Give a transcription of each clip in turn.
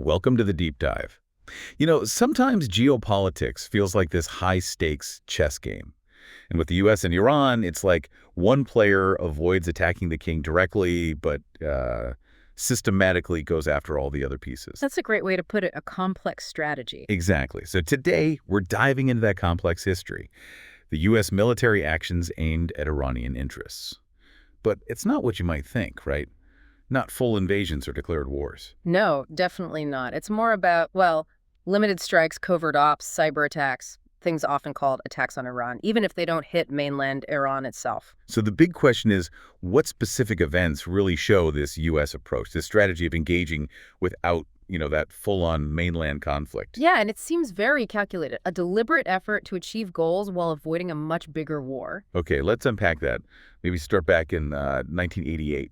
Welcome to the deep dive. Sometimes geopolitics feels like this high-stakes chess game. And with the U.S. and Iran, it's like one player avoids attacking the king directly, but systematically goes after all the other pieces. That's a great way to put it, a complex strategy. Exactly. So today, we're diving into that complex history, the U.S. military actions aimed at Iranian interests. But it's not what you might think, right? Not full invasions or declared wars. No, definitely not. It's more about, well, limited strikes, covert ops, cyber attacks, things often called attacks on Iran, even if they don't hit mainland Iran itself. So the big question is, what specific events really show this U.S. approach, this strategy of engaging without, that full-on mainland conflict? Yeah, and it seems very calculated, a deliberate effort to achieve goals while avoiding a much bigger war. Okay, let's unpack that. Maybe start back in 1988.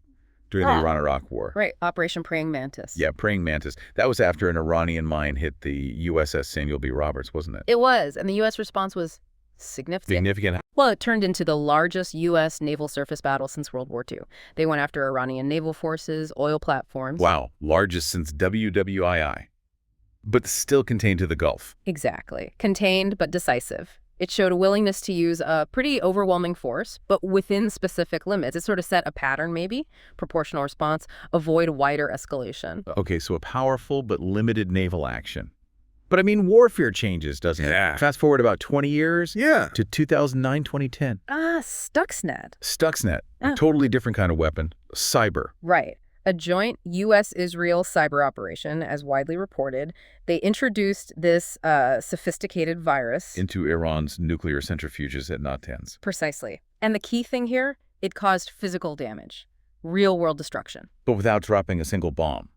During the Iran-Iraq War. Right, Operation Praying Mantis. Yeah, Praying Mantis. That was after an Iranian mine hit the USS Samuel B. Roberts, wasn't it? It was, and the U.S. response was significant. Significant. Well, it turned into the largest U.S. naval surface battle since World War II. They went after Iranian naval forces, oil platforms. Wow, largest since WWII. But still contained to the Gulf. Exactly. Contained, but decisive. It showed a willingness to use a pretty overwhelming force, but within specific limits. It sort of set a pattern, maybe, proportional response, avoid wider escalation. Okay, so a powerful but limited naval action. But I mean, warfare changes, doesn't it? Yeah. Fast forward about 20 years to 2009, 2010. Stuxnet. Stuxnet, a totally different kind of weapon, cyber. Right. A joint U.S.-Israel cyber operation, as widely reported. They introduced this sophisticated virus Into Iran's nuclear centrifuges at Natanz. Precisely. And the key thing here, it caused physical damage, real-world destruction. But without dropping a single bomb.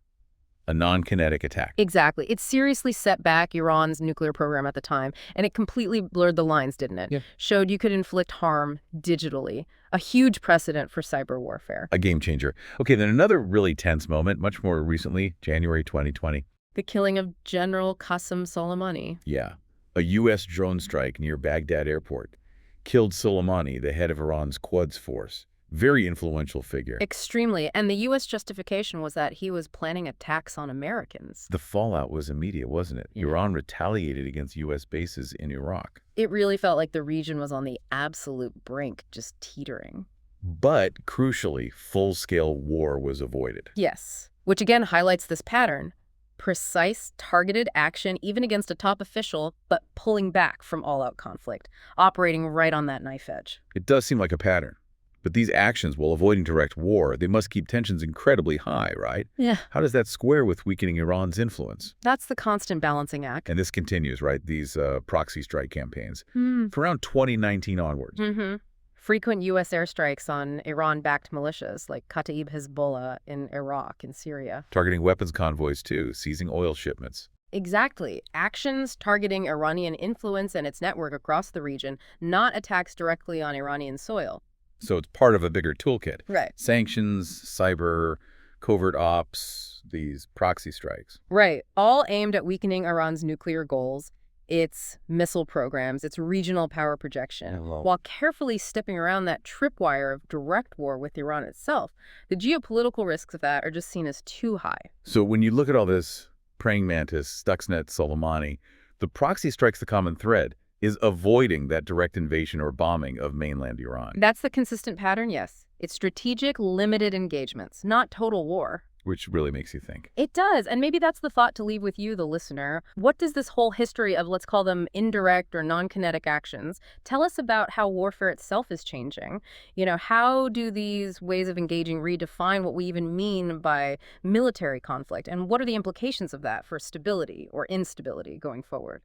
A non-kinetic attack. Exactly. It seriously set back Iran's nuclear program at the time, and it completely blurred the lines, didn't it? Yeah. Showed you could inflict harm digitally. A huge precedent for cyber warfare. A game changer. Okay, then another really tense moment, much more recently, January 2020. The killing of General Qasem Soleimani. Yeah. A U.S. drone strike near Baghdad airport killed Soleimani, the head of Iran's Quds force. Very influential figure. Extremely. And the U.S. justification was that he was planning attacks on Americans. The fallout was immediate, wasn't it? Yeah. Iran retaliated against U.S. bases in Iraq. It really felt like the region was on the absolute brink, just teetering. But, crucially, full-scale war was avoided. Yes. Which again highlights this pattern. Precise, targeted action, even against a top official, but pulling back from all-out conflict, operating right on that knife edge. It does seem like a pattern. But these actions, while avoiding direct war, they must keep tensions incredibly high, right? Yeah. How does that square with weakening Iran's influence? That's the constant balancing act. And this continues, right? These proxy strike campaigns. Hmm. For around 2019 onwards. Mm-hmm. Frequent U.S. airstrikes on Iran-backed militias like Kataib Hezbollah in Iraq and Syria. Targeting weapons convoys, too, seizing oil shipments. Exactly. Actions targeting Iranian influence and its network across the region, not attacks directly on Iranian soil. So it's part of a bigger toolkit. Right. Sanctions, cyber, covert ops, these proxy strikes. Right. All aimed at weakening Iran's nuclear goals, its missile programs, its regional power projection, while carefully stepping around that tripwire of direct war with Iran itself. The geopolitical risks of that are just seen as too high. So when you look at all this, Praying Mantis, Stuxnet, Soleimani, the proxy strikes the common thread is avoiding that direct invasion or bombing of mainland Iran. That's the consistent pattern, yes. It's strategic, limited engagements, not total war. Which really makes you think. It does, and maybe that's the thought to leave with you, the listener. What does this whole history of, let's call them indirect or non-kinetic actions, tell us about how warfare itself is changing? How do these ways of engaging redefine what we even mean by military conflict, and what are the implications of that for stability or instability going forward?